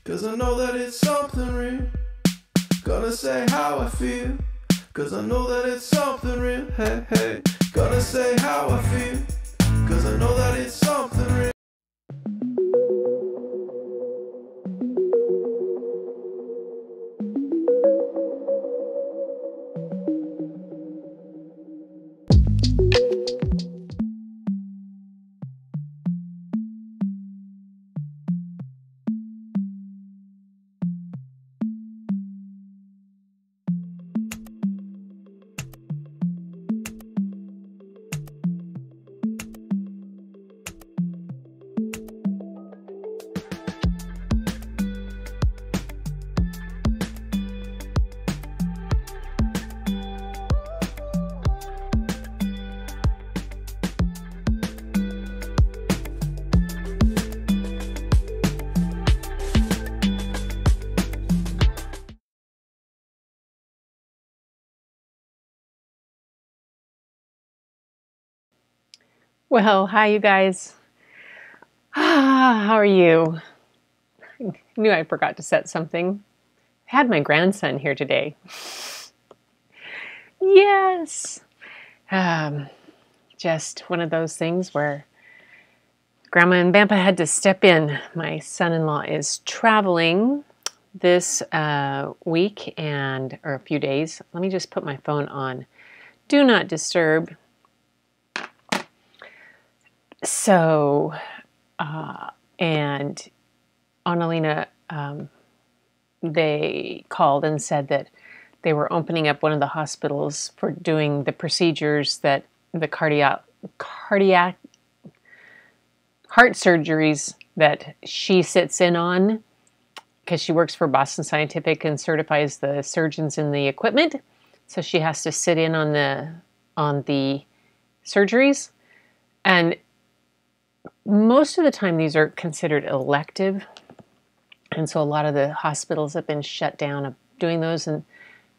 'Cause I know that it's something real. Gonna say how I feel. 'Cause I know that it's something real. Hey, hey. Gonna say how I feel. 'Cause I know that it's something real. Well, hi, you guys. How are you? I knew I forgot to set something. I had my grandson here today. Yes. Just one of those things where Grandma and Bampa had to step in. My son-in-law is traveling this week or a few days. Let me just put my phone on Do Not Disturb. So, and Annalena, they called and said that they were opening up one of the hospitals for doing the procedures that the cardiac heart surgeries that she sits in on, because she works for Boston Scientific and certifies the surgeons in the equipment. So she has to sit in on the surgeries. And most of the time these are considered elective. And so a lot of the hospitals have been shut down of doing those, and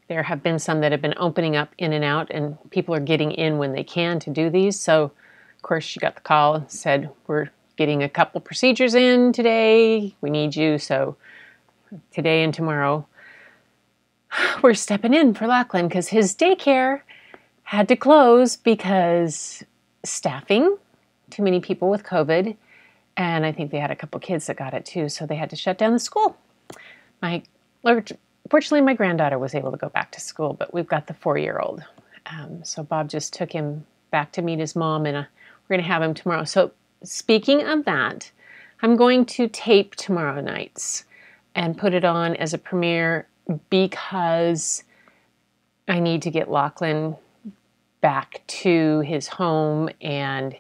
there have been some that have been opening up in and out, and people are getting in when they can to do these. So, of course, she got the call and said, we're getting a couple procedures in today. We need you. So today and tomorrow, we're stepping in for Lachlan because his daycare had to close because staffing, too many people with COVID. And I think they had a couple kids that got it too, so they had to shut down the school. Fortunately, my granddaughter was able to go back to school, but we've got the 4-year-old. So Bob just took him back to meet his mom, and we're going to have him tomorrow. So speaking of that, I'm going to tape tomorrow nights and put it on as a premiere because I need to get Lachlan back to his home, and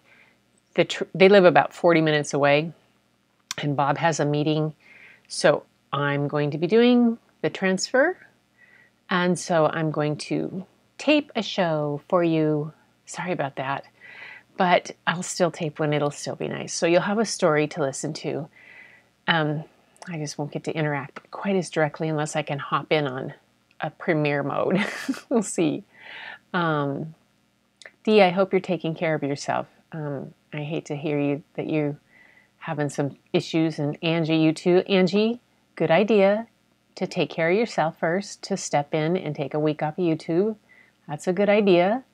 they live about 40 minutes away, and Bob has a meeting, so I'm going to be doing the transfer, and so I'm going to tape a show for you. Sorry about that, but I'll still tape one. It'll still be nice. So you'll have a story to listen to. I just won't get to interact quite as directly unless I can hop in on a premiere mode. We'll see. Dee, I hope you're taking care of yourself. I hate to hear that you're having some issues, and Angie, you too. Angie, good idea to take care of yourself first, to step in and take a week off of YouTube. That's a good idea.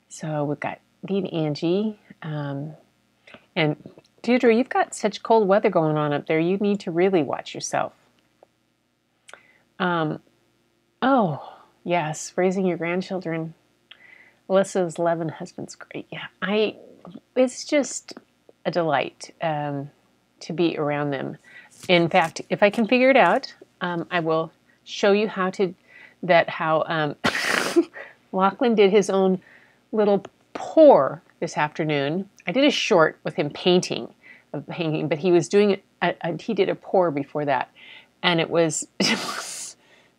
So we've got Dee and Angie. And Deirdre, you've got such cold weather going on up there. You need to really watch yourself. Oh, yes, raising your grandchildren. Alyssa's 11, husband's great. Yeah, it's just a delight to be around them. In fact, if I can figure it out, I will show you how Lachlan did his own little pour this afternoon. I did a short with him painting, but he was doing he did a pour before that, and it was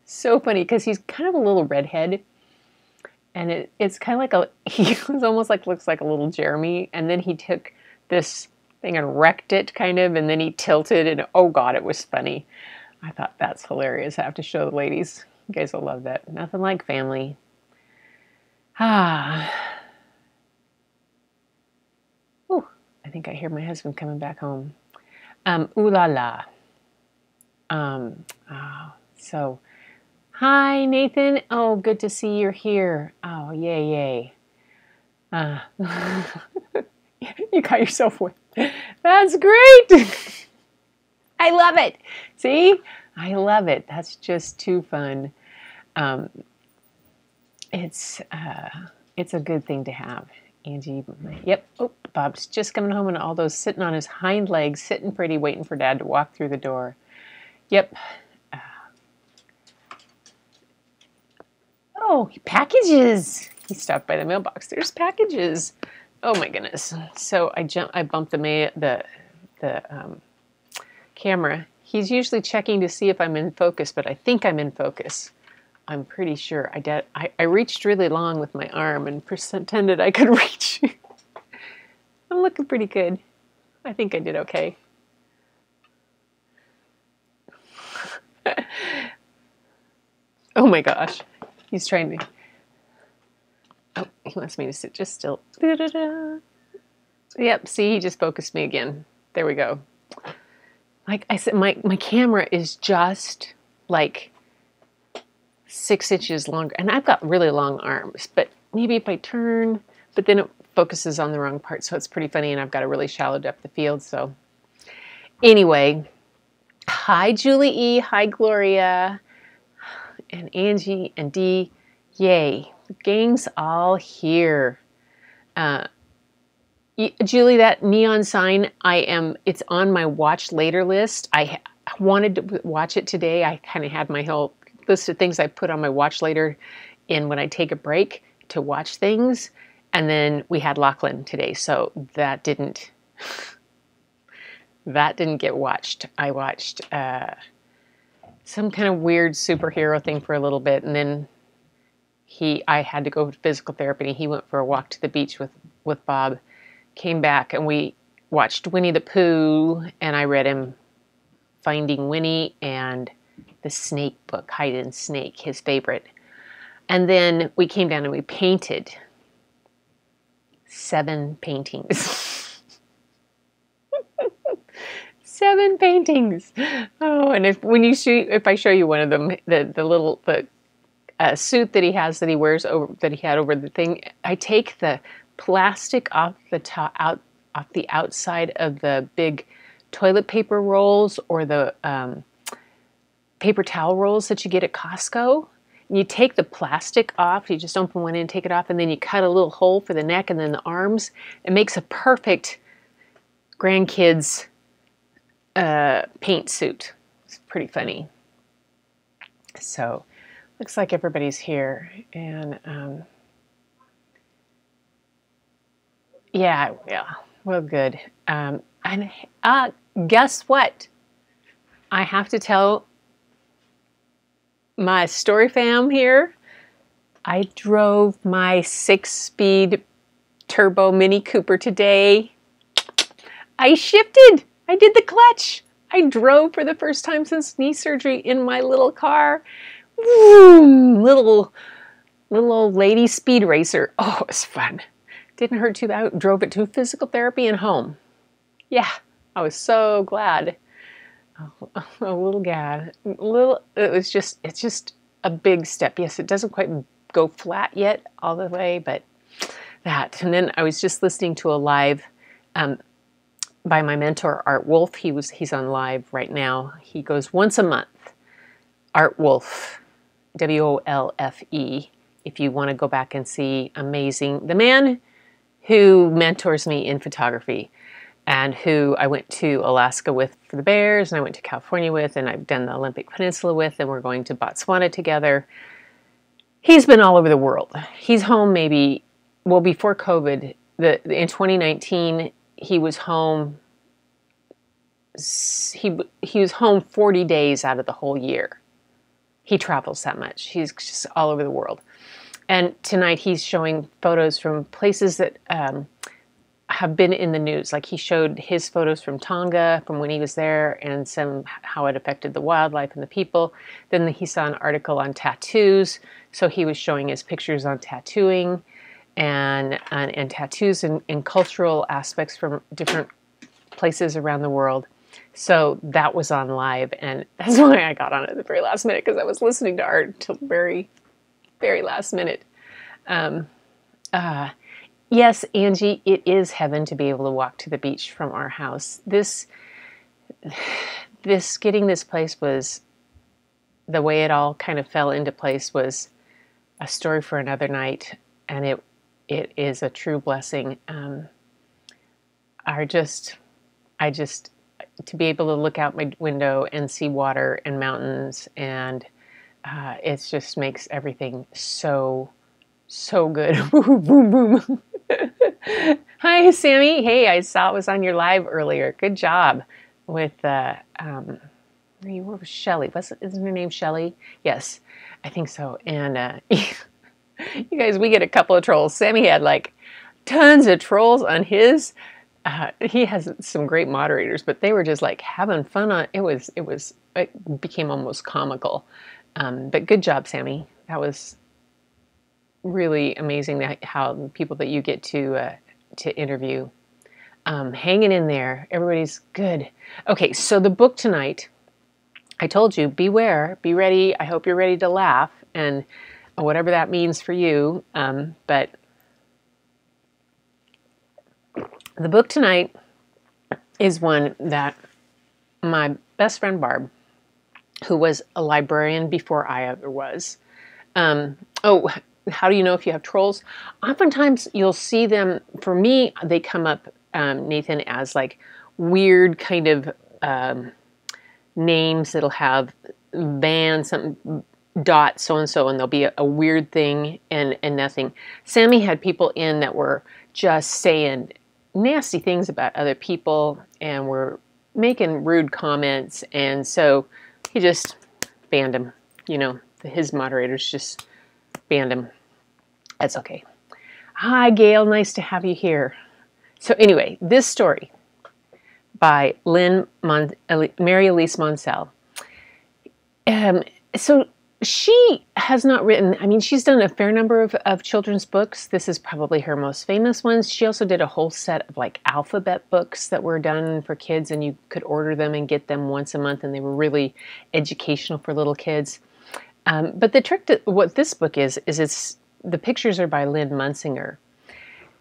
so funny because he's kind of a little redhead. And it's kind of like he looks like a little Jeremy. And then he took this thing and wrecked it kind of, and then he tilted, and oh God, it was funny. I thought that's hilarious. I have to show the ladies. You guys will love that. Nothing like family. Oh, I think I hear my husband coming back home. Ooh la la. So, hi, Nathan. Oh, good to see you're here. Oh, yay, yay. You got yourself one. That's great. I love it. See? I love it. That's just too fun. It's a good thing to have. Angie, yep. Oh, Bob's just coming home and all those sitting on his hind legs, sitting pretty, waiting for Dad to walk through the door. Yep. Oh, packages. He stopped by the mailbox. There's packages. Oh my goodness. So I bumped the camera. He's usually checking to see if I'm in focus, but I think I'm in focus. I'm pretty sure. I reached really long with my arm and pretended I could reach. I'm looking pretty good. I think I did okay. Oh my gosh. He's trying to... Oh, he wants me to sit just still. Da-da-da. Yep, see, he just focused me again. There we go. Like I said, my camera is just like 6 inches longer. And I've got really long arms, but maybe if I turn, but then it focuses on the wrong part. So it's pretty funny, and I've got a really shallow depth of field. So anyway, hi, Julie E. Hi, Gloria. And Angie and Dee. Yay. The gang's all here. Julie, that neon sign, it's on my watch later list. I wanted to watch it today. I kind of had my whole list of things I put on my watch later in when I take a break to watch things. And then we had Lachlan today, so that didn't get watched. I watched some kind of weird superhero thing for a little bit, and then I had to go to physical therapy, and he went for a walk to the beach with Bob, came back, and we watched Winnie the Pooh, and I read him Finding Winnie and the Snake book, Hide and Snake, his favorite. And then we came down and we painted 7 paintings. 7 paintings. Oh, and if I show you one of them, the suit that he has that he wears that he had over the thing, I take the plastic off the outside of the big toilet paper rolls or the paper towel rolls that you get at Costco. And you take the plastic off. You just open one end, take it off, and then you cut a little hole for the neck and then the arms. It makes a perfect grandkids paint suit. It's pretty funny. So looks like everybody's here, and yeah, well, good. And guess what? I have to tell my story fam here. I drove my 6-speed turbo Mini Cooper today. I shifted. I did the clutch. I drove for the first time since knee surgery in my little car. Vroom, little old lady speed racer. Oh, it was fun. Didn't hurt too bad. Drove it to physical therapy and home. Yeah, I was so glad. A little glad. It's just a big step. Yes, it doesn't quite go flat yet all the way, but that. And then I was just listening to a live by my mentor, Art Wolf. He's on live right now. He goes once a month. Art Wolf, WOLFE. If you want to go back and see, amazing. The man who mentors me in photography, and who I went to Alaska with for the bears, and I went to California with, and I've done the Olympic Peninsula with, and we're going to Botswana together. He's been all over the world. He's home before COVID. In 2019, he was home. He was home 40 days out of the whole year. He travels that much. He's just all over the world. And tonight he's showing photos from places that have been in the news. Like he showed his photos from Tonga, from when he was there, and how it affected the wildlife and the people. Then he saw an article on tattoos. So he was showing his pictures on tattooing and tattoos and cultural aspects from different places around the world. So that was on live, and that's why I got on it at the very last minute, because I was listening to art until the very, very last minute. Yes, Angie, it is heaven to be able to walk to the beach from our house. Getting this place was, the way it all kind of fell into place was a story for another night, and it is a true blessing. I just to be able to look out my window and see water and mountains, and it just makes everything so good. Boom, boom, boom. Hi, Sammy. Hey, I saw it was on your live earlier. Good job with you were with Shelly. Isn't her name Shelly? Yes, I think so. And you guys, we get a couple of trolls. Sammy had like tons of trolls on his. He has some great moderators, but they were just like having fun on it became almost comical. But good job, Sammy. That was really amazing how the people that you get to interview, hanging in there. Everybody's good. Okay, so the book tonight, I told you, beware, be ready. I hope you're ready to laugh, and whatever that means for you. But the book tonight is one that my best friend Barb, who was a librarian before I ever was. How do you know if you have trolls? Oftentimes you'll see them, for me, they come up, Nathan, as like weird kind of names that'll have van, something, dot, so-and-so, and there'll be a weird thing and nothing. Sammy had people in that were just saying nasty things about other people and were making rude comments, and so he just banned him. You know, his moderators just banned him. That's okay. Hi, Gail. Nice to have you here. So anyway, this story by Mary Elise Monsell. So she has not written, I mean, she's done a fair number of children's books. This is probably her most famous ones. She also did a whole set of like alphabet books that were done for kids, and you could order them and get them once a month, and they were really educational for little kids. But the trick to what this book is the pictures are by Lynn Munsinger.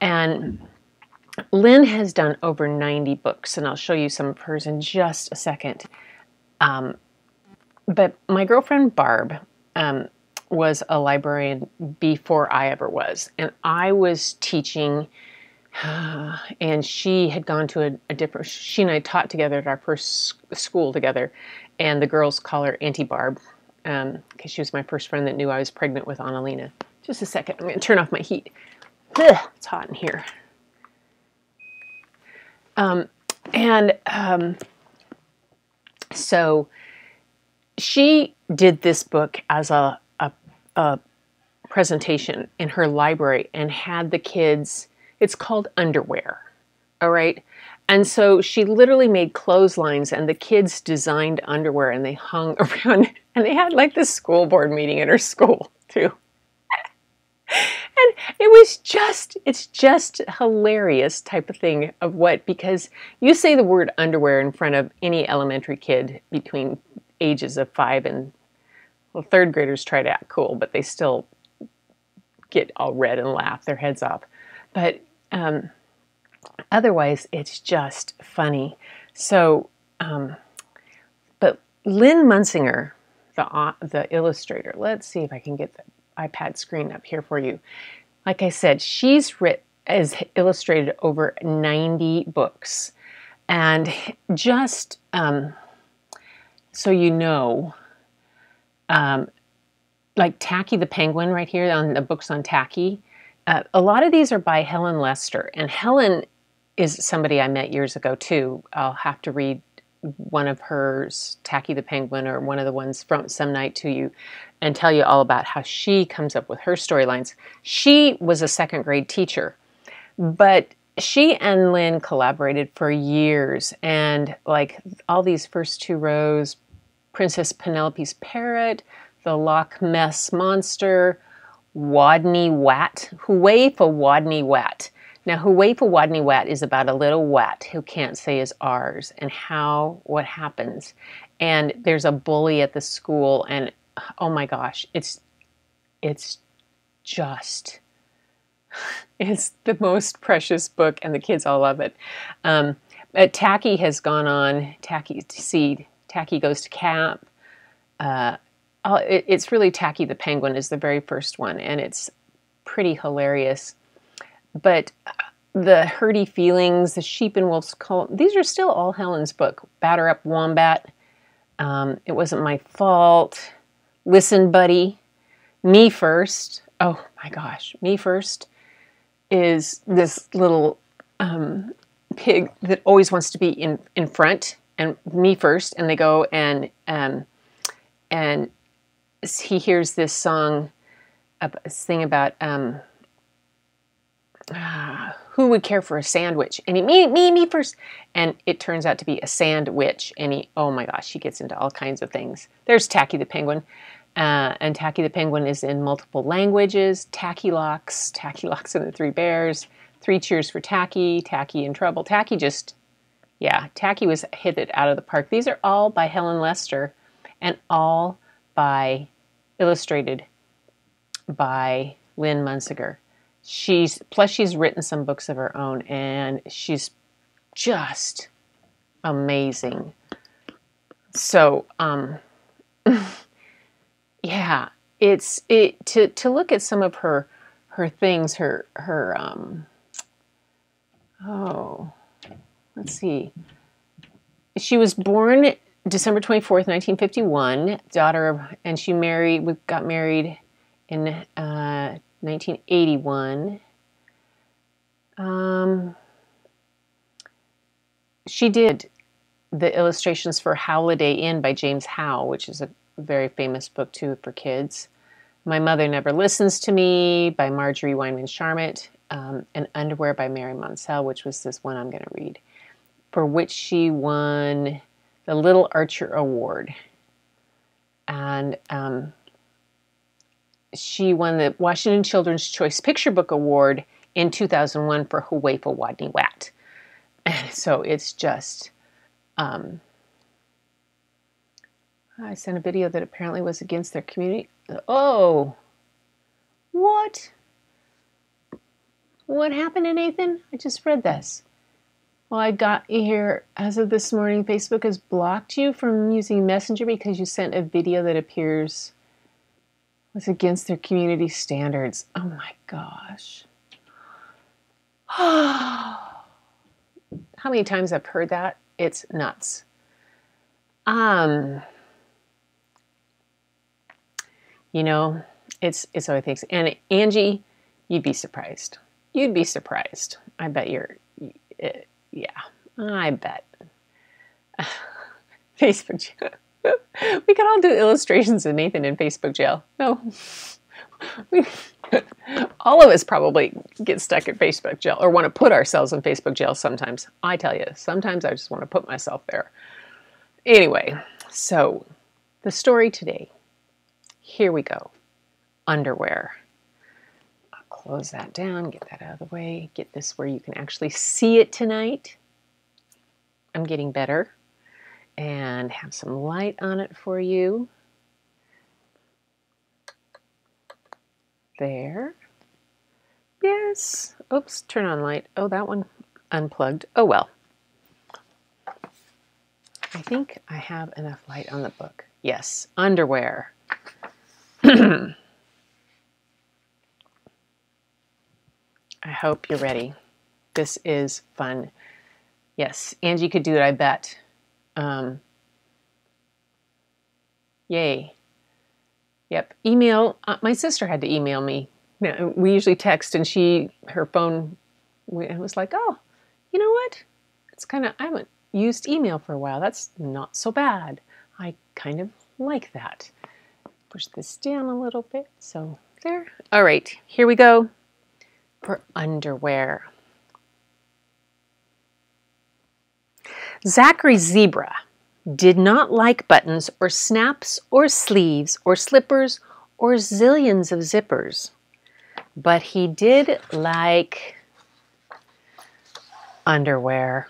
And Lynn has done over 90 books, and I'll show you some of hers in just a second. But my girlfriend Barb was a librarian before I ever was. And I was teaching, and she had gone to a different, she and I taught together at our first school together. And the girls call her Auntie Barb, because she was my first friend that knew I was pregnant with Annalena. Just a second, I'm going to turn off my heat. Ugh, it's hot in here. So she did this book as a presentation in her library and had the kids, it's called Underwear, all right? And so she literally made clotheslines, and the kids designed underwear, and they hung around, and they had like this school board meeting at her school too. And it's just hilarious type of thing of what, because you say the word underwear in front of any elementary kid between ages of 5 and, well, third graders try to act cool, but they still get all red and laugh their heads off. But otherwise, it's just funny. So, but Lynn Munsinger, the illustrator, let's see if I can get the iPad screen up here for you. Like I said, she's illustrated over 90 books. And just so you know, like Tacky the Penguin right here on the books on Tacky, a lot of these are by Helen Lester. And Helen is somebody I met years ago too. I'll have to read one of hers, Tacky the Penguin, or one of the ones from some night to you, and tell you all about how she comes up with her storylines. She was a second grade teacher, but she and Lynn collaborated for years, and like all these first 2 rows, Princess Penelope's Parrot, the Loch Ness Monster, Wadney Wat, Hooray for Wadney Wat. Now, Huwefa Wadney Wat is about a little wat who can't say his R's and what happens. And there's a bully at the school, and oh my gosh, it's just, it's the most precious book, and the kids all love it. Tacky has gone on, Tacky goes to camp. It's really Tacky the Penguin is the very first one, and it's pretty hilarious. But the Hurdy Feelings, the Sheep and Wolves Call, these are still all Helen's book. Batter Up Wombat, It Wasn't My Fault, Listen Buddy, Me First. Oh my gosh, Me First is this little pig that always wants to be in front, and Me First, and they go and he hears this song, about who would care for a sandwich, and me first, and it turns out to be a sandwich, and oh my gosh, he gets into all kinds of things. There's Tacky the Penguin, and Tacky the Penguin is in multiple languages. Tacky Locks and the Three Bears, Three Cheers for Tacky, Tacky in Trouble. Tacky was hit it out of the park. These are all by Helen Lester, and all illustrated by Lynn Munsiger. She's written some books of her own, and she's just amazing. So, yeah, to look at some of her things, let's see. She was born December 24th, 1951, and she got married in 1981. She did the illustrations for Holiday Inn by James Howe, which is a very famous book too for kids. My Mother Never Listens to Me by Marjorie Weinman Charmant, and Underwear by Mary Monsell, which was this one I'm going to read, for which she won the Little Archer Award. And she won the Washington Children's Choice Picture Book Award in 2001 for Huwefa Wadney Wat. And so it's just, I sent a video that apparently was against their community. Oh, what? What happened to Nathan? I just read this. Well, I got here, as of this morning, Facebook has blocked you from using Messenger because you sent a video that appears was against their community standards. Oh my gosh. How many times I've heard that? It's nuts. It's other things. And Angie, you'd be surprised. You'd be surprised. I bet yeah, I bet. Facebook jail. We could all do illustrations of Nathan in Facebook jail. No. All of us probably get stuck in Facebook jail or want to put ourselves in Facebook jail sometimes. I tell you, sometimes I just want to put myself there. Anyway, so the story today. Here we go. Underwear. I'll close that down, get that out of the way, get this where you can actually see it tonight. I'm getting better. And have some light on it for you. There. Yes. Oops, turn on light. Oh, that one unplugged. Oh, well. I think I have enough light on the book. Yes, underwear. I hope you're ready. This is fun. Yes, Angie could do it, I bet. Yay. Yep. Email. My sister had to email me. Now, we usually text, and her phone, it was like, oh, you know what? It's kind of, I haven't used email for a while. That's not so bad. I kind of like that. Push this down a little bit. So there. All right. Here we go for underwear. Zachary Zebra did not like buttons or snaps or sleeves or slippers or zillions of zippers, but he did like underwear.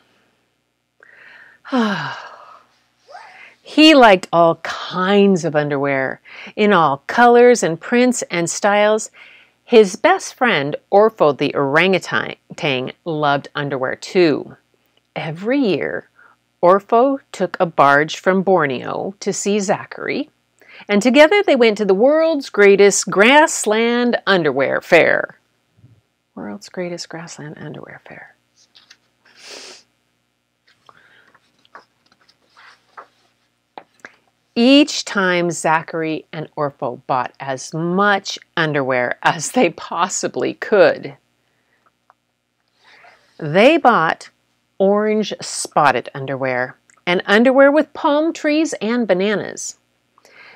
He liked all kinds of underwear, in all colors and prints and styles. His best friend, Orpho the orangutan, loved underwear too. Every year, Orpho took a barge from Borneo to see Zachary, and together they went to the world's greatest grassland underwear fair. World's greatest grassland underwear fair. Each time Zachary and Orpho bought as much underwear as they possibly could. They bought orange spotted underwear and underwear with palm trees and bananas.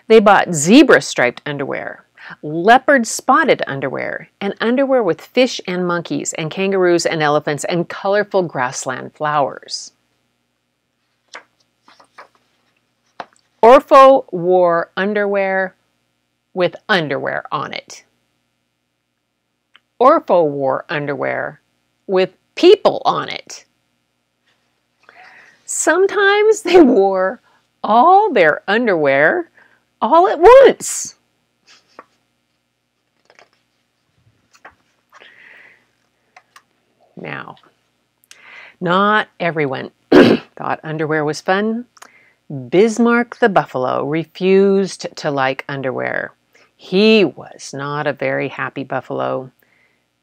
They bought zebra striped underwear, leopard spotted underwear, and underwear with fish and monkeys and kangaroos and elephants and colorful grassland flowers. Orpho wore underwear with underwear on it. Orpho wore underwear with people on it. Sometimes they wore all their underwear all at once. Now, not everyone thought underwear was fun. Bismarck the buffalo refused to like underwear. He was not a very happy buffalo.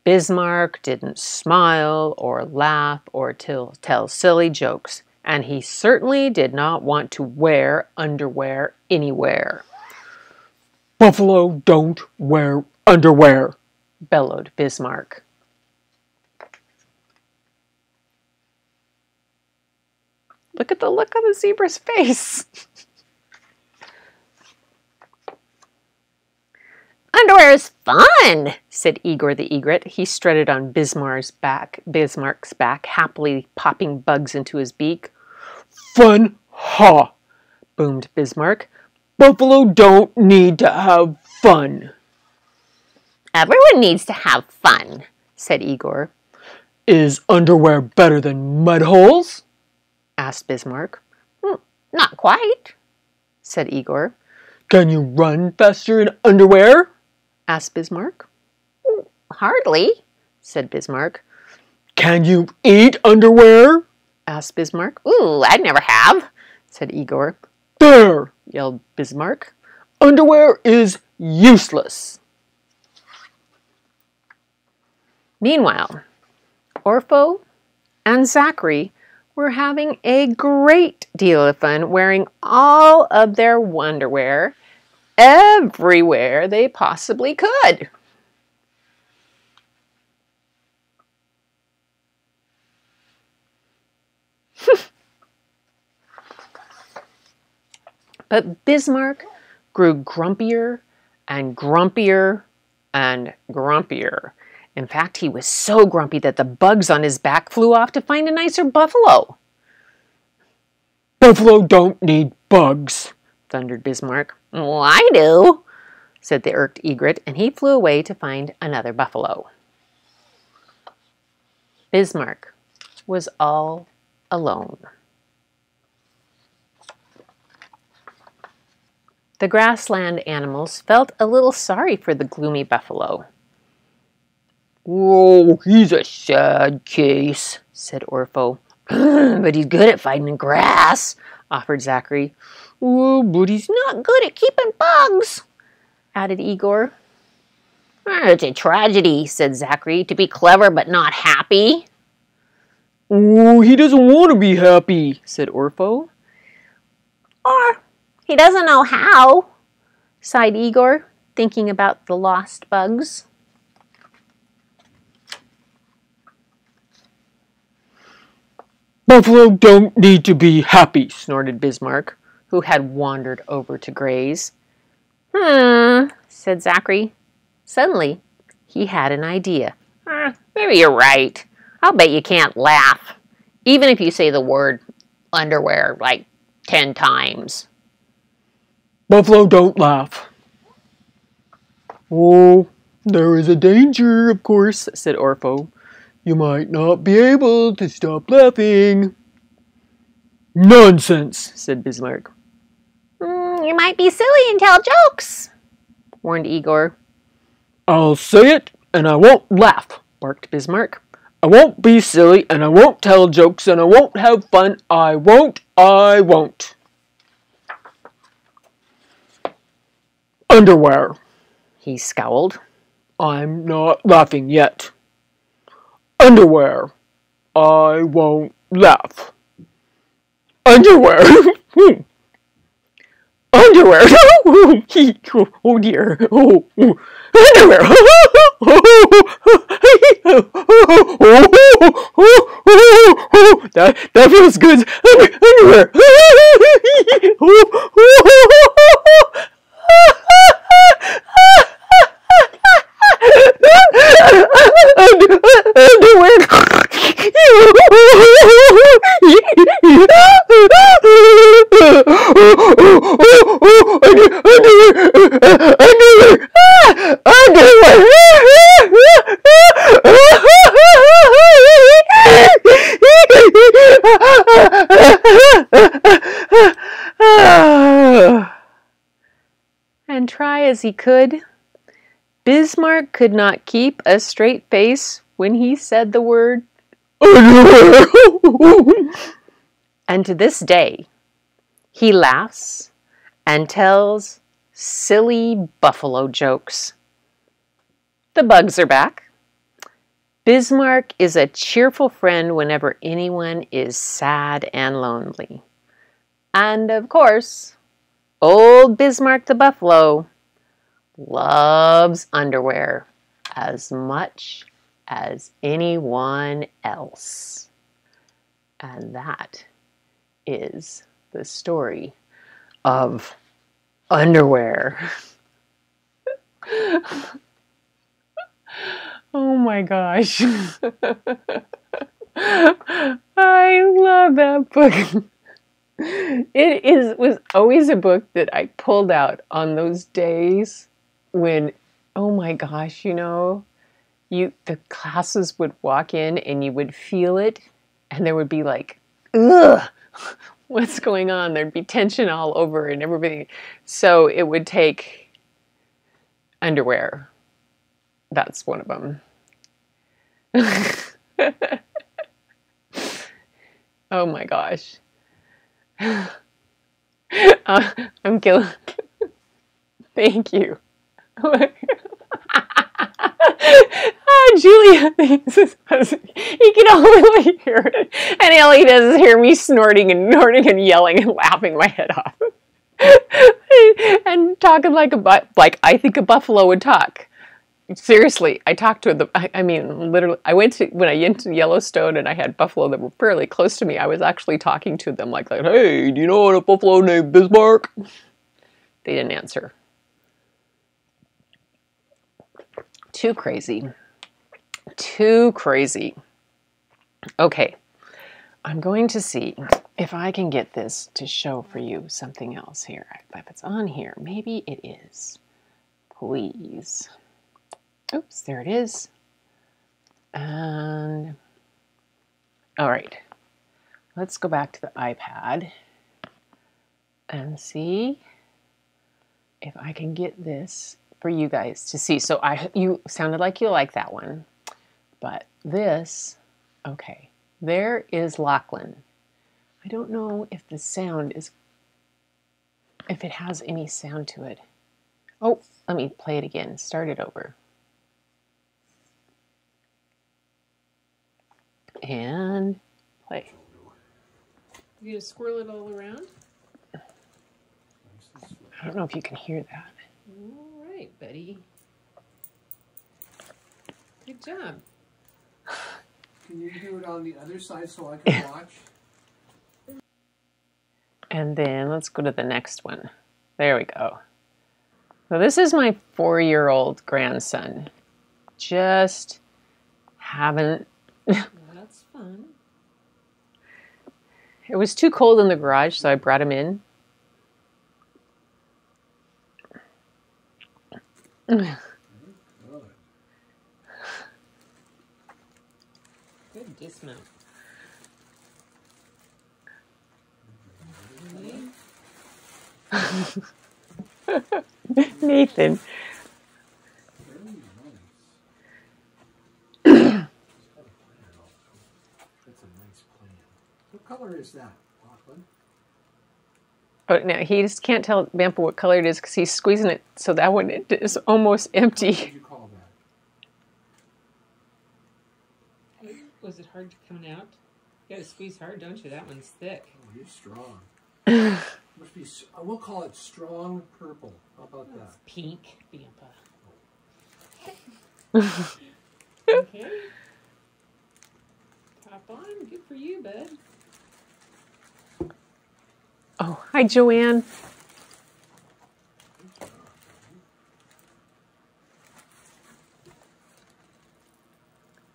Bismarck didn't smile or laugh or tell silly jokes, and he certainly did not want to wear underwear anywhere. Buffalo don't wear underwear, bellowed Bismarck. Look at the look on the zebra's face. Underwear is fun, said Igor the egret. He strutted on Bismarck's back, happily popping bugs into his beak. Fun, ha, boomed Bismarck. Buffalo don't need to have fun. Everyone needs to have fun, said Igor. Is underwear better than mud holes? Asked Bismarck. Not quite, said Igor. Can you run faster in underwear? Asked Bismarck. Hardly, said Bismarck. Can you eat underwear? Asked Bismarck. Ooh, I never have, said Igor. There, yelled Bismarck. Underwear is useless. Meanwhile, Orpho and Zachary were having a great deal of fun wearing all of their underwear everywhere they possibly could. But Bismarck grew grumpier and grumpier and grumpier. In fact, he was so grumpy that the bugs on his back flew off to find a nicer buffalo. Buffalo don't need bugs, thundered Bismarck. Well, I do, said the irked egret, and he flew away to find another buffalo. Bismarck was all alone. The grassland animals felt a little sorry for the gloomy buffalo. Oh, he's a sad case, said Orpho. But he's good at finding grass, offered Zachary. Oh, but he's not good at keeping bugs, added Igor. It's a tragedy, said Zachary, to be clever but not happy. Oh, he doesn't want to be happy, said Orpho. Or he doesn't know how, sighed Igor, thinking about the lost bugs. Buffalo don't need to be happy, snorted Bismarck, who had wandered over to graze. Said Zachary. Suddenly, he had an idea. Maybe you're right. I'll bet you can't laugh, even if you say the word underwear like 10 times. Buffalo don't laugh. Oh, there is a danger, of course, said Orpho. You might not be able to stop laughing. Nonsense, said Bismarck. You might be silly and tell jokes, warned Igor. I'll say it, and I won't laugh, barked Bismarck. I won't be silly, and I won't tell jokes, and I won't have fun. I won't. Underwear, He scowled. I'm not laughing yet. Underwear, I won't laugh. Underwear, underwear, oh dear, underwear, that feels good, underwear. And try as he could, Bismarck could not keep a straight face when he said the word Underwear. And to this day, he laughs and tells silly buffalo jokes. The bugs are back. Bismarck is a cheerful friend whenever anyone is sad and lonely. And of course, old Bismarck the buffalo loves underwear as much as anyone else. And that is the story of underwear. Oh my gosh. I love that book. Was always a book that I pulled out on those days when, oh my gosh, the classes would walk in and you would feel it and there would be like, ugh, what's going on? There'd be tension all over and everybody. So it would take underwear. That's one of them. Oh my gosh. I'm killing. Thank you. Julia thinks this was, he can only hear it. And all he does is hear me snorting and yelling and laughing my head off. And talking like I think a buffalo would talk. Seriously, I talked to them. I mean, literally, when I went to Yellowstone and I had buffalo that were fairly close to me, I was actually talking to them like, hey, do you know a buffalo named Bismarck? They didn't answer. Too crazy. Too crazy. Okay, I'm going to see if I can get this to show for you something else here. If it's on here, maybe it is. Please. Oops, there it is. And all right, let's go back to the iPad and see if I can get this for you guys to see. So you sounded like you like that one, but this, okay, there is Lachlan. I don't know if the sound is, if it has any sound to it. Oh, let me play it again. Start it over. And play. You gonna swirl it all around? I don't know if you can hear that. All right, buddy. Good job. Can you do it on the other side so I can watch? And then let's go to the next one. There we go. So this is my 4-year-old grandson. Just haven't... That's fun. It was too cold in the garage, so I brought him in. smell. Nathan. That's a nice plan. What color is that, Lachlan? Oh, now he just can't tell Bampa what color it is because he's squeezing it so that one is almost What empty. would you call that? Was it hard coming out? You gotta squeeze hard, don't you? That one's thick. Oh, you're strong. Must be. We'll call it strong purple. How about that? Pink, Bampa. Okay. Top on. Good for you, bud. Oh, hi, Joanne.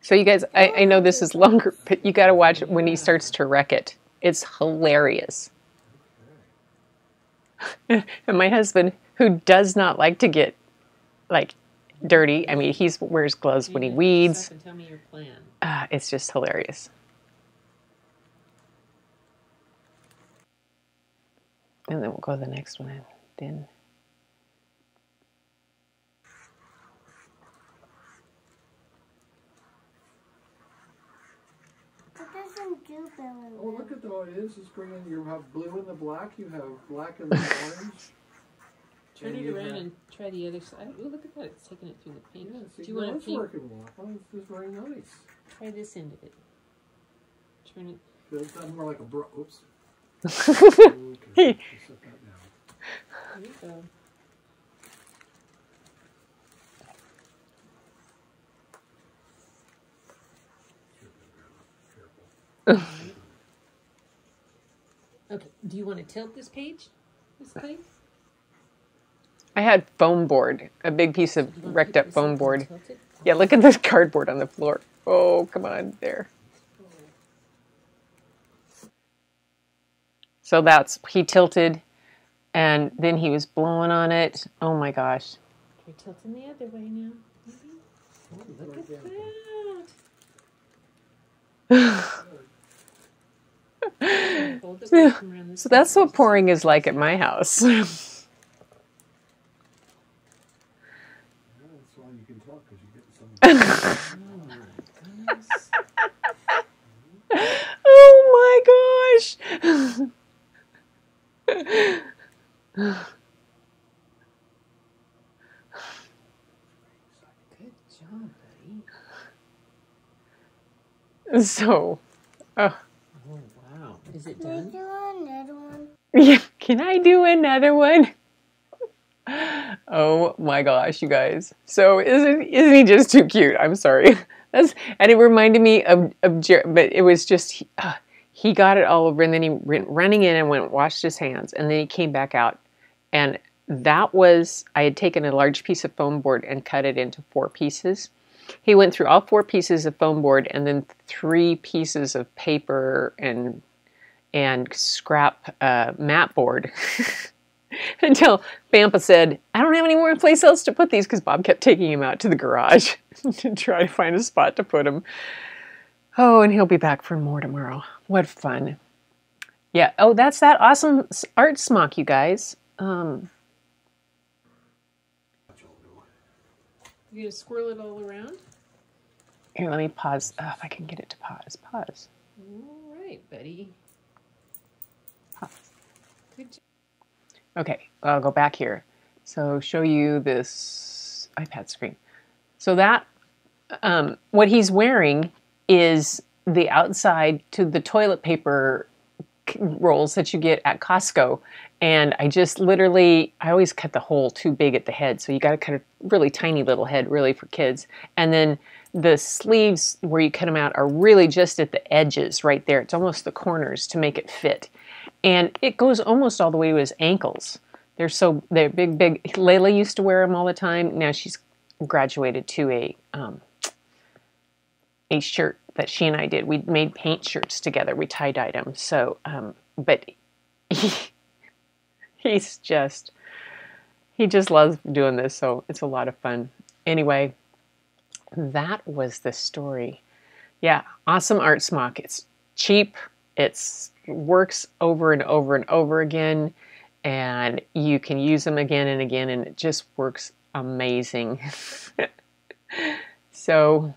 So you guys, I know this is longer, but you got to watch when he starts to wreck it. It's hilarious. And my husband, who does not like to get, like, dirty. I mean, he wears gloves when he weeds. And tell me your plan. It's just hilarious. And then we'll go to the next one and then. It doesn't do very Oh, well. look at how it is. It's bringing. You have blue in the black. You have black in the orange. Turn And it you around have- and try the other side. Oh, look at that. It's taking it through the paint. Yeah, see, Do you want it's to paint? working well. Oh, it's very nice. Try this end of it. Turn it. Feels done more like a bro. Oops. Okay, set that down. There you go. Okay. Do you want to tilt this page? This page? I had foam board, a big piece of Do you wanna wrecked pick up this foam and board. tilt it? Yeah, look at this cardboard on the floor. Oh, come on, there. So he tilted, and then he was blowing on it. Oh my gosh. You're tilting the other way now. Maybe? Oh, look at that. Hold it away from around this So that's side. what pouring is like at my house. Yeah, that's why you can talk because you get some. Oh my goodness. Oh my gosh. Good job, buddy. So, Oh, wow. Is it Can I done? do another one? yeah, can I do another one? Oh my gosh, you guys. So isn't he just too cute? I'm sorry. And it reminded me of but it was just, he got it all over and then he went running in and washed his hands and then he came back out. And I had taken a large piece of foam board and cut it into 4 pieces. He went through all 4 pieces of foam board and then 3 pieces of paper and scrap mat board until Bampa said, I don't have any more place else to put these because Bob kept taking him out to the garage to try to find a spot to put them. Oh, and he'll be back for more tomorrow. What fun. Yeah. Oh, that's that awesome art smock, you guys. You gonna swirl it all around? Here, let me pause. If I can get it to pause. Pause. All right, buddy. Pause. Good job. Okay, I'll go back here. So show you this iPad screen. So that, what he's wearing is the outside to the toilet paper rolls that you get at Costco. And I just literally, I always cut the hole too big at the head. So you got to cut a really tiny little head really for kids. And then the sleeves where you cut them out are really just at the edges right there. It's almost the corners to make it fit. And it goes almost all the way to his ankles. They're big, big. Layla used to wear them all the time. Now she's graduated to a shirt that she and I did. We made paint shirts together. We tie-dyed them. So, but he just loves doing this. So it's a lot of fun. Anyway, that was the story. Yeah, awesome art smock. It's cheap. It's works over and over and over again, and you can use them again and again, and it just works amazing. So,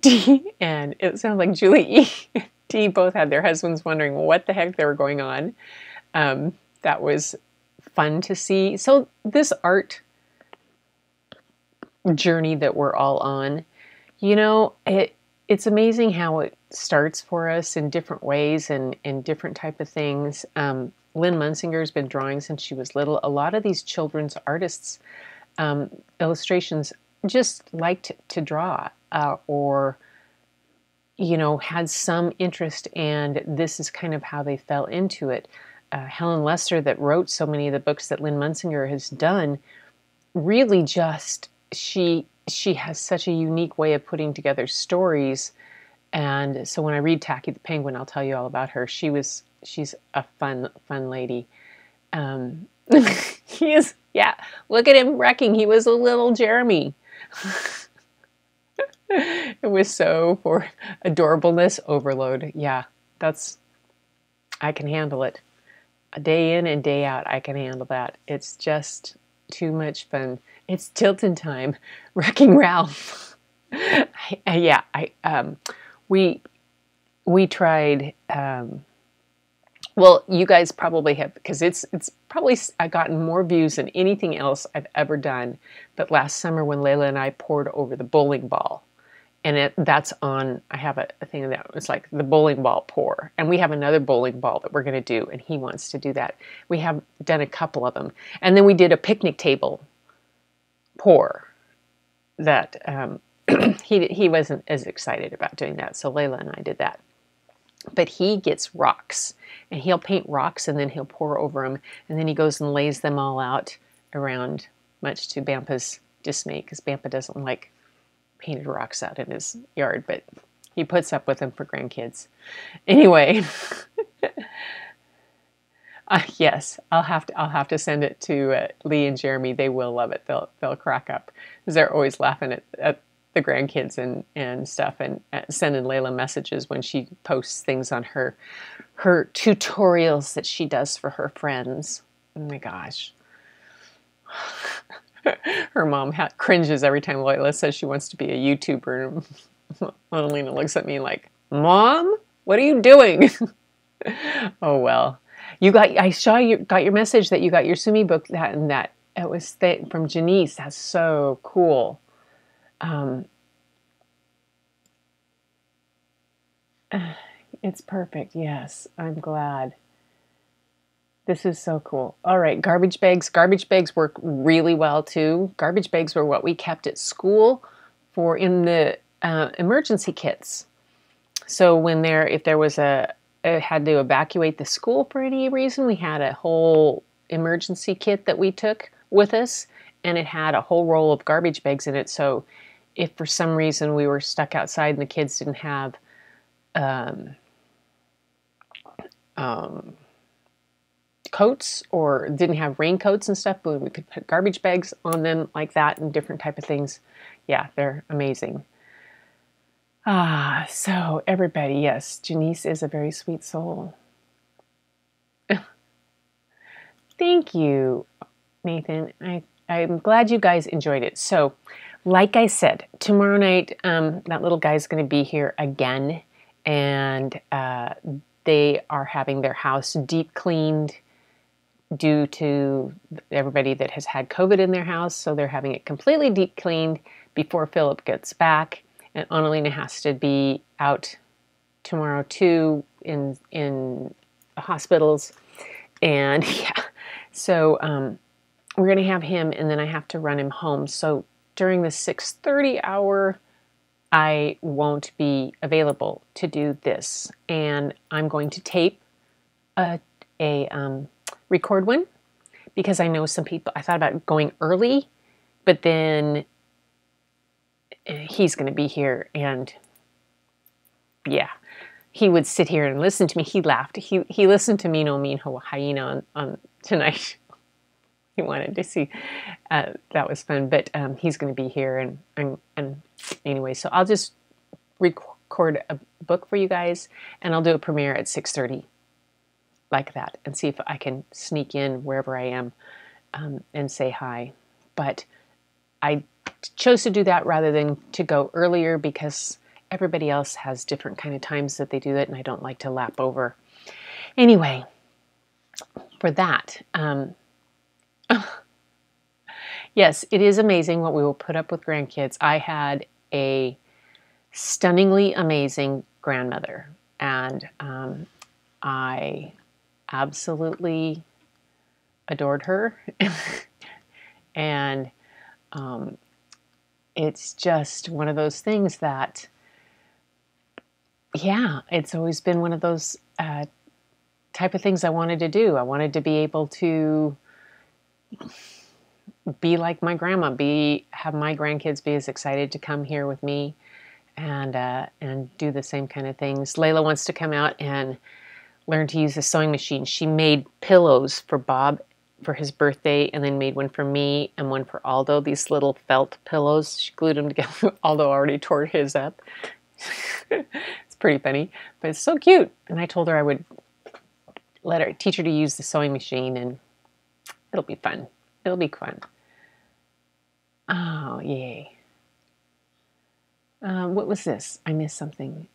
D and it sounds like Julie E. D both had their husbands wondering what the heck they were going on. That was fun to see. So this art journey that we're all on, you know, it's amazing how it starts for us in different ways and in different type of things. Lynn Munsinger's been drawing since she was little. A lot of these children's artists, illustrations, just liked to draw or, you know, had some interest, and this is kind of how they fell into it. Helen Lester, that wrote so many of the books that Lynn Munsinger has done, really just, she has such a unique way of putting together stories. And so when I read Tacky the Penguin, I'll tell you all about her. She's a fun lady. He is, yeah, look at him wrecking. He was a little Jeremy. It was so for adorableness overload. Yeah, I can handle it. A day in and day out, I can handle that. It's just too much fun. It's tilting time. Wrecking Ralph. We tried. Well, you guys probably have, because it's probably gotten more views than anything else I've ever done. But last summer when Layla and I poured over the bowling ball, and that's on, I have a thing that was like the bowling ball pour. And we have another bowling ball that we're going to do, and he wants to do that. We have done a couple of them. And then we did a picnic table pour that he wasn't as excited about doing that. So Layla and I did that. But he gets rocks, and he'll paint rocks, and then he'll pour over them. And then he goes and lays them all out around, much to Bampa's dismay, because Bampa doesn't like painted rocks out in his yard, but he puts up with them for grandkids. Anyway, yes, I'll have to send it to Lee and Jeremy. They will love it. They'll crack up because they're always laughing at the grandkids and stuff, and sending Layla messages when she posts things on her tutorials that she does for her friends. Oh my gosh. Her mom cringes every time Layla says she wants to be a YouTuber. Annalena looks at me like, Mom, what are you doing? Oh well. I saw you got your message that you got your Sumi book, that it was from Janice. That's so cool. It's perfect. Yes, I'm glad. This is so cool. All right, garbage bags. Garbage bags work really well too. Garbage bags were what we kept at school in the emergency kits. So if there was had to evacuate the school for any reason, we had a whole emergency kit that we took with us, and it had a whole roll of garbage bags in it. So if for some reason we were stuck outside and the kids didn't have coats or didn't have raincoats and stuff, but we could put garbage bags on them like that and different type of things. Yeah, they're amazing. So everybody, yes, Janice is a very sweet soul. Thank you, Nathan. I'm glad you guys enjoyed it. So, like I said, tomorrow night, that little guy's going to be here again, and they are having their house deep cleaned due to everybody that has had COVID in their house. So they're having it completely deep cleaned before Philip gets back. And Annalena has to be out tomorrow too in hospitals. And yeah, so we're going to have him, and then I have to run him home. So during the 6:30 hour, I won't be available to do this. And I'm going to tape a record one, because I know some people, I thought about going early, but then he's going to be here, and yeah, he would sit here and listen to me. He laughed. He listened to me no mean hyena on tonight. He wanted to see. That was fun, but he's going to be here, and anyway, so I'll just record a book for you guys, and I'll do a premiere at 6:30 like that and see if I can sneak in wherever I am and say hi. But I chose to do that rather than to go earlier because everybody else has different kind of times that they do it, and I don't like to lap over. Anyway, for that, yes, it is amazing what we will put up with grandkids. I had a stunningly amazing grandmother, and I absolutely adored her. And it's just one of those things that, yeah, it's always been one of those type of things I wanted to do. I wanted to be able to be like my grandma, have my grandkids be as excited to come here with me and do the same kind of things. Layla wants to come out and learn to use a sewing machine. She made pillows for Bob for his birthday, and then made one for me and one for Aldo, these little felt pillows. She glued them together. Aldo already tore his up. It's pretty funny, but it's so cute. And I told her I would teach her to use the sewing machine, and it'll be fun. It'll be fun. Oh, yay. What was this? I missed something.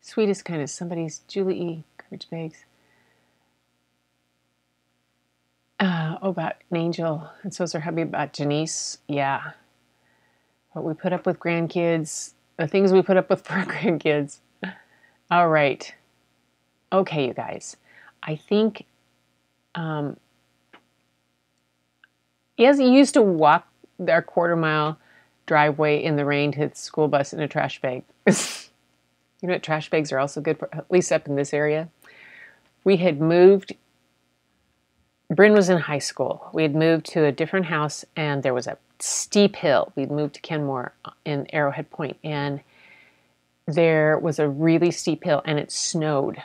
Sweetest kindness. Somebody's Julie E. Garbage bags. About an angel. And so is her hubby about Janice. Yeah. What we put up with grandkids. The things we put up with for our grandkids. All right. Okay, you guys. I think he used to walk our quarter-mile driveway in the rain to the school bus in a trash bag. You know what? Trash bags are also good for, at least up in this area. We had moved. Bryn was in high school. We had moved to a different house, and there was a steep hill. We'd moved to Kenmore in Arrowhead Point, and there was a really steep hill, and it snowed.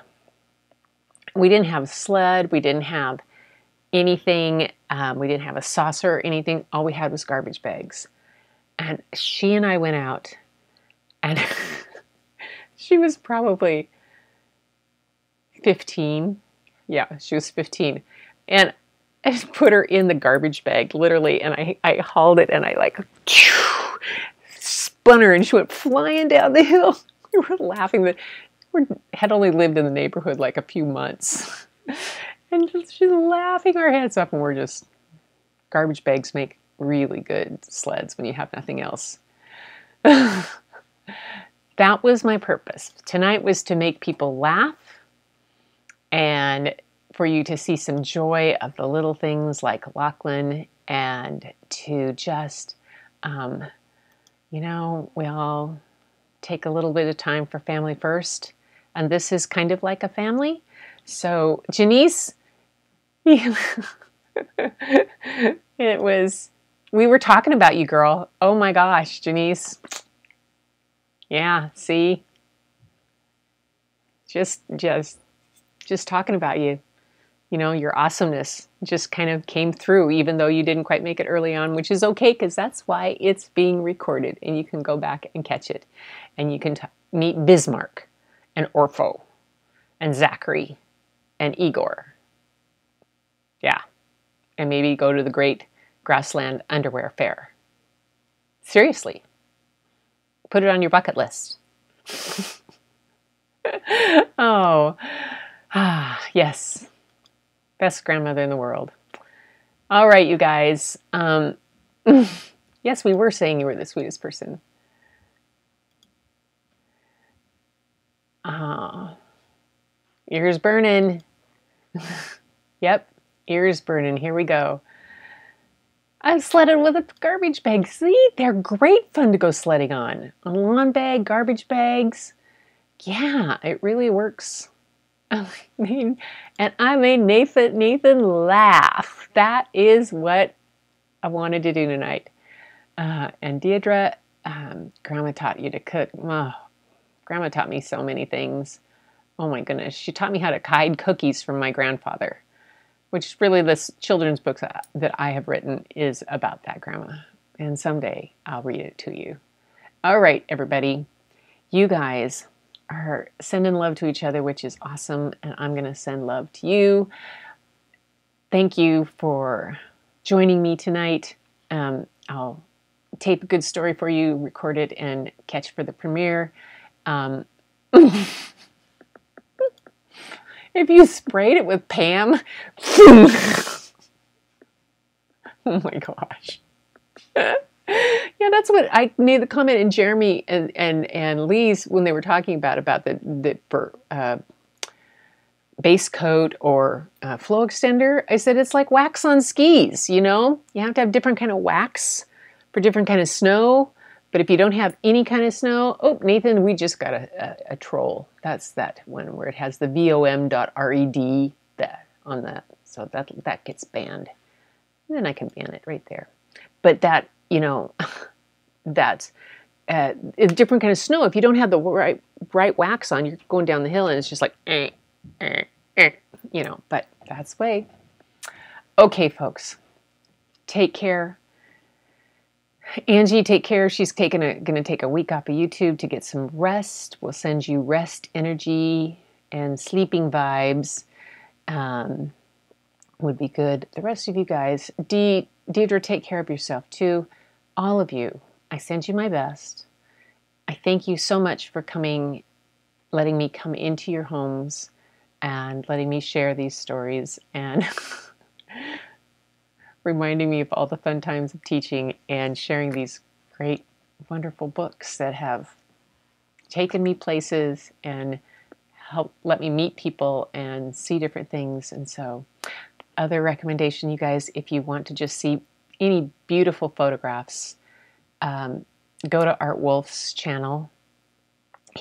We didn't have a sled. We didn't have anything. We didn't have a saucer or anything. All we had was garbage bags. And she and I went out, and she was probably 15. Yeah, she was 15. And I just put her in the garbage bag, literally, and I hauled it, and I like spun her, and she went flying down the hill. We were laughing that we had only lived in the neighborhood like a few months. And she's laughing our heads up, and we're just, garbage bags make really good sleds when you have nothing else. That was my purpose. Tonight was to make people laugh and for you to see some joy of the little things like Lachlan, and to just, we all take a little bit of time for family first. And this is kind of like a family. So Janice, we were talking about you, girl. Oh my gosh, Janice. Yeah, see? Just talking about you. You know, your awesomeness just kind of came through, even though you didn't quite make it early on, which is okay, because that's why it's being recorded, and you can go back and catch it. And you can meet Bismarck and Orpho and Zachary and Igor. Yeah. And maybe go to the Great Grassland Underwear Fair. Seriously. Put it on your bucket list. Oh. Yes. Best grandmother in the world. All right, you guys. Yes, we were saying you were the sweetest person. Ears burning. Yep, ears burning. Here we go. I've sledded with a garbage bag. See, they're great fun to go sledding on. A lawn bag, garbage bags. Yeah, it really works. I made Nathan laugh. That is what I wanted to do tonight. And Deirdre, Grandma taught you to cook. Oh, Grandma taught me so many things. Oh my goodness. She taught me how to hide cookies from my grandfather. which really the children's books that I have written is about that grandma. And someday I'll read it to you. All right, everybody. You guys are sending love to each other, which is awesome. And I'm going to send love to you. Thank you for joining me tonight. I'll tape a good story for you, record it, and catch for the premiere. If you sprayed it with Pam, oh my gosh. Yeah, that's what I made the comment in Jeremy and Lee's when they were talking about the base coat or flow extender. I said it's like wax on skis, you know? You have to have different kind of wax for different kind of snow. But if you don't have any kind of snow, oh, Nathan, we just got a troll. That's that one where it has the vom.red on that. So that gets banned. And then I can ban it right there. But that, you know, that's a different kind of snow. If you don't have the right wax on, you're going down the hill and it's just like, you know, but that's the way. Okay, folks, take care. Angie, take care. She's going to take a week off of YouTube to get some rest. We'll send you rest energy and sleeping vibes. Would be good. The rest of you guys, Deidre, take care of yourself too. All of you, I send you my best. I thank you so much for coming, letting me come into your homes and letting me share these stories and reminding me of all the fun times of teaching and sharing these great, wonderful books that have taken me places and helped let me meet people and see different things. And so, other recommendation, you guys, if you want to just see any beautiful photographs, go to Art Wolf's channel.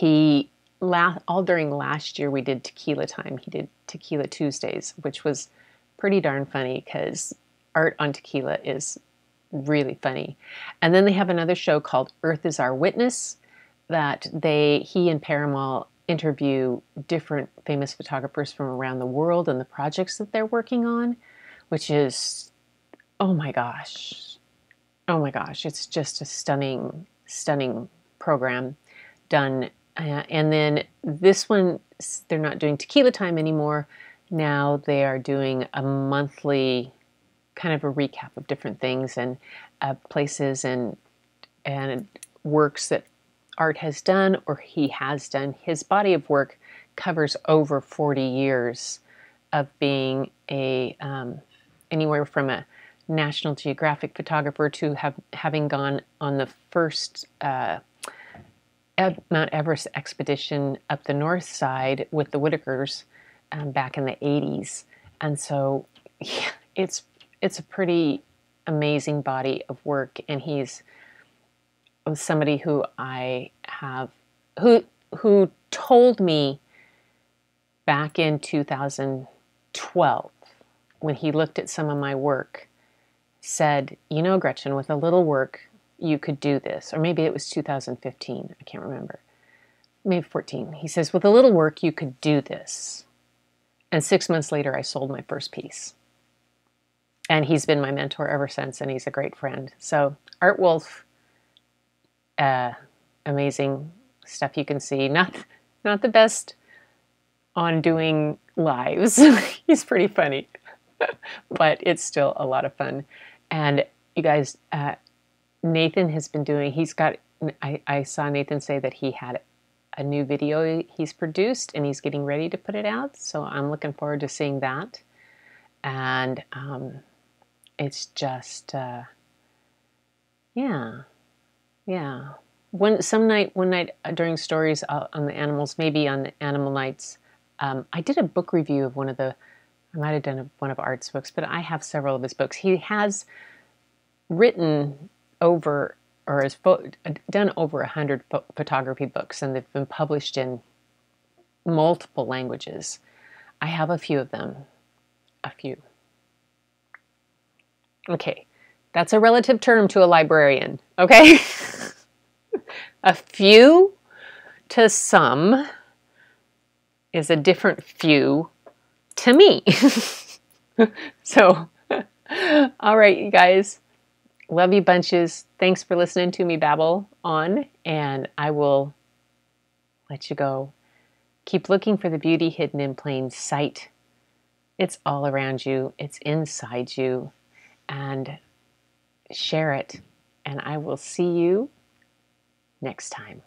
All during last year, we did Tequila Time. He did Tequila Tuesdays, which was pretty darn funny because art on tequila is really funny. And then they have another show called Earth is Our Witness that he and Paramal interview different famous photographers from around the world and the projects that they're working on, which is, oh my gosh, it's just a stunning, stunning program done. And then this one, they're not doing Tequila Time anymore. Now they are doing a monthly kind of a recap of different things and places and works that Art has done or he has done. His body of work covers over 40 years of being anywhere from a National Geographic photographer to having gone on the first Mount Everest expedition up the north side with the Whitakers back in the 80s. And so yeah, it's a pretty amazing body of work, and he's somebody who who told me back in 2012 when he looked at some of my work, said, you know, Gretchen, with a little work you could do this. Or maybe it was 2015, I can't remember, maybe 14. He says, with a little work you could do this. And 6 months later I sold my first piece. And he's been my mentor ever since, and he's a great friend. So Art Wolf, amazing stuff you can see. Not the best on doing lives. He's pretty funny, but it's still a lot of fun. And you guys, Nathan has been doing, I saw Nathan say that he had a new video he's produced and he's getting ready to put it out. So I'm looking forward to seeing that. And it's just, yeah. One night during stories on the animals, maybe on the animal nights, I did a book review of I might have done one of Art's books, but I have several of his books. He has written over, or has done over 100 photography books, and they've been published in multiple languages. I have a few of them. A few. Okay, that's a relative term to a librarian, okay? A few to some is a different few to me. So, all right, you guys. Love you bunches. Thanks for listening to me babble on, and I will let you go. Keep looking for the beauty hidden in plain sight. It's all around you. It's inside you. And share it. And I will see you next time.